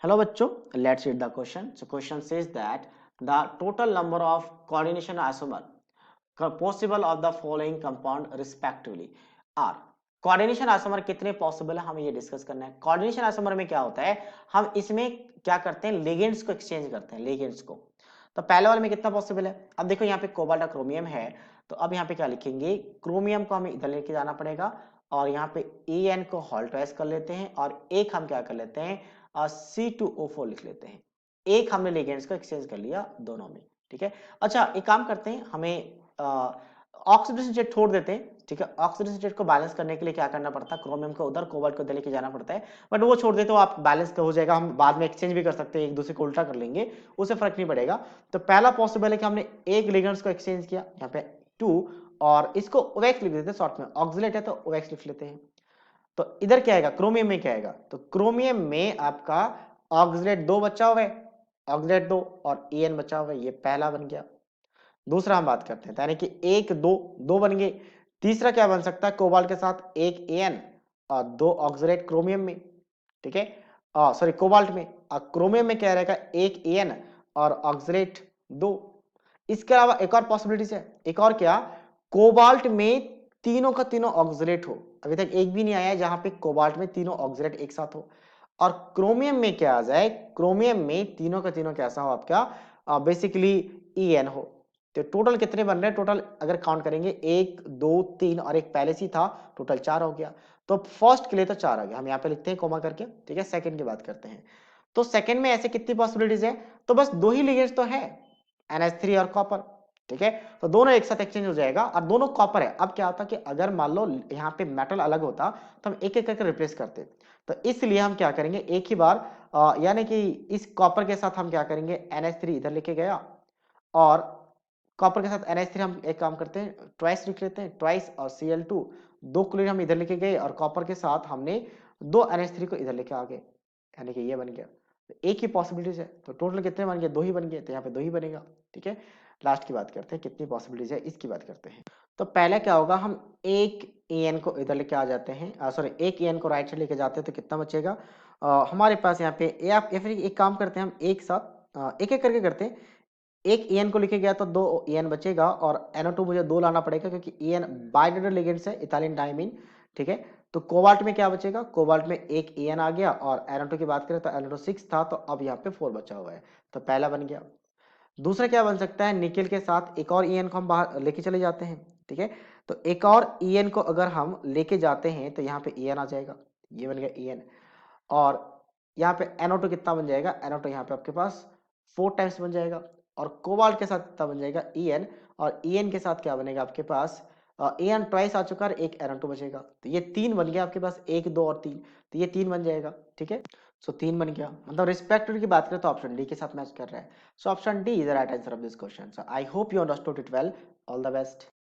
Hello बच्चों, let's read the question. So question says that the total number of coordination isomer possible of the following compound respectively are. Coordination isomer कितने possible है हमें ये discuss करना है। Coordination isomer में क्या होता है, हम इसमें क्या करते हैं, लिगेंड्स को एक्सचेंज करते हैं, लिगेंड्स को। तो पहले वाले में कितना पॉसिबल है, अब देखो यहाँ पे कोबाल्ट और क्रोमियम है, तो अब यहाँ पे क्या लिखेंगे, क्रोमियम को हमें इधर लेके जाना पड़ेगा और यहाँ पे En को हॉल्टराइज कर लेते हैं और एक हम क्या कर लेते हैं, C2O4 लिख लेते हैं। एक हमने लिगेंड्स को एक्सचेंज कर लिया दोनों में, ठीक है। अच्छा एक काम करते हैं, हमें ऑक्सीडेशन स्टेट छोड़ देते हैं, ठीक है। ऑक्सीडेशन स्टेट को बैलेंस करने के लिए क्या करना पड़ता है, क्रोमियम को उधर, कोबाल्ट को इधर लेके जाना पड़ता है, बट वो छोड़ देते हो आप, बैलेंस हो जाएगा, हम बाद में एक्सचेंज भी कर सकते हैं, एक दूसरे को उल्टा कर लेंगे, उससे फर्क नहीं पड़ेगा। तो पहला पॉसिबल है कि हमने एक लिगेंड्स को एक्सचेंज किया, यहाँ पे 2, और इसको ओवेक्स लिख देते हैं शॉर्ट में, ऑक्सिलेट है तो ओवेक्स लिख लेते हैं। तो इधर क्या आएगा, क्रोमियम में क्या आएगा, तो क्रोमियम में आपका ऑक्सिलेट 2 बचा हुआ है, ऑक्सिलेट 2 और En बचा हुआ है, ये पहला बन गया। दूसरा हम बात करते हैं, यानी कि 1 2 2 बन गए। तीसरा क्या बन सकता है, कोबाल्ट के साथ एक En और 2 ऑक्सिलेट क्रोमियम में, ठीक है, सॉरी कोबाल्ट में, और क्रोमियम में क्या रहेगा, एक En और ऑक्सिलेट 2। इसके अलावा एक और पॉसिबिलिटीज है, एक और क्या, कोबाल्ट में तीनों का तीनों ऑक्सिलेट हो, अभी तक एक भी नहीं आया है जहां पे कोबाल्ट में तीनों ऑक्सिलेट एक साथ हो। और क्रोमियम में क्या आ जाए, क्रोमियम में तीनों का तीनों कैसा हो आपका, बेसिकली En हो। तो टोटल कितने बन रहे हैं, टोटल अगर काउंट करेंगे 1 2 3 और एक पहले से था, टोटल 4 हो गया। तो फर्स्ट के लिए तो 4 आ गया, हम यहाँ पे लिखते हैं कोमा करके, ठीक है। सेकंड की बात करते हैं, तो सेकंड में ऐसे कितनी पॉसिबिलिटीज है, तो बस 2 ही लिगेंड्स तो है, NH3 और कॉपर, ठीक है। तो दोनों एक साथ एक्सचेंज हो जाएगा और दोनों कॉपर है। अब क्या होता कि अगर मान लो यहाँ पे मेटल अलग होता तो हम एक एक करके रिप्लेस करते, तो इसलिए हम क्या करेंगे, एक ही बार यानी कि इस कॉपर के साथ हम क्या करेंगे, NH3 इधर लेके गया और कॉपर के साथ NH3 हम एक काम करते हैं, ट्वाइस लिख लेते हैं, ट्वाइस और Cl2 2 क्लोरीन हम इधर लेके गए और कॉपर के साथ हमने 2 NH3 को इधर लेके आ गए, यानी कि ये बन गया। तो एक ही पॉसिबिलिटीज है, तो टोटल कितने बन गए, 2 ही बन गए, तो यहाँ पे 2 ही बनेगा, ठीक है। लास्ट की बात करते हैं, कितनी पॉसिबिलिटीज है इसकी बात करते हैं। तो पहले क्या होगा, हम एक En को इधर लेके आ जाते हैं, सॉरी एक En को राइट साइड लेके जाते हैं, तो कितना बचेगा, हमारे पास यहाँ पे या फिर एक काम करते हैं, हम एक साथ एक एक करके करते हैं। एक En को लिखे गया तो 2 En बचेगा और NO2 मुझे 2 लाना पड़ेगा क्योंकि En बाइडेंडर लिगेंड्स है, इथाइलिन डाइमीन, ठीक है। तो कोबाल्ट में क्या बचेगा, कोबाल्ट में एक En आ गया और NO2 की बात करें तो NO2 6 था, तो अब यहाँ पे 4 बचा हुआ है, तो पहला बन गया। दूसरा क्या बन सकता है, निकेल के साथ एक और En को हम बाहर लेके चले जाते हैं, ठीक है। तो एक और En को अगर हम लेके जाते हैं तो यहाँ पे En आ जाएगा, ये बन गया En। और यहाँ पे NO2 कितना बन जाएगा, NO2 यहाँ पे आपके पास 4 टाइम्स बन जाएगा और कोबाल्ट के साथ कितना बन जाएगा, En, और En के साथ क्या बनेगा आपके पास, En ट्वाइस आ चुका है, एक NO2 बचेगा, तो ये 3 बन गया आपके पास, 1 2 और 3, तो ये 3 बन जाएगा, ठीक है। सो 3 बन गया, मतलब रिस्पेक्टिव की बात करें तो ऑप्शन डी के साथ मैच कर रहा है। So option D is the right answer of this question. So I hope you understood it well, all the best.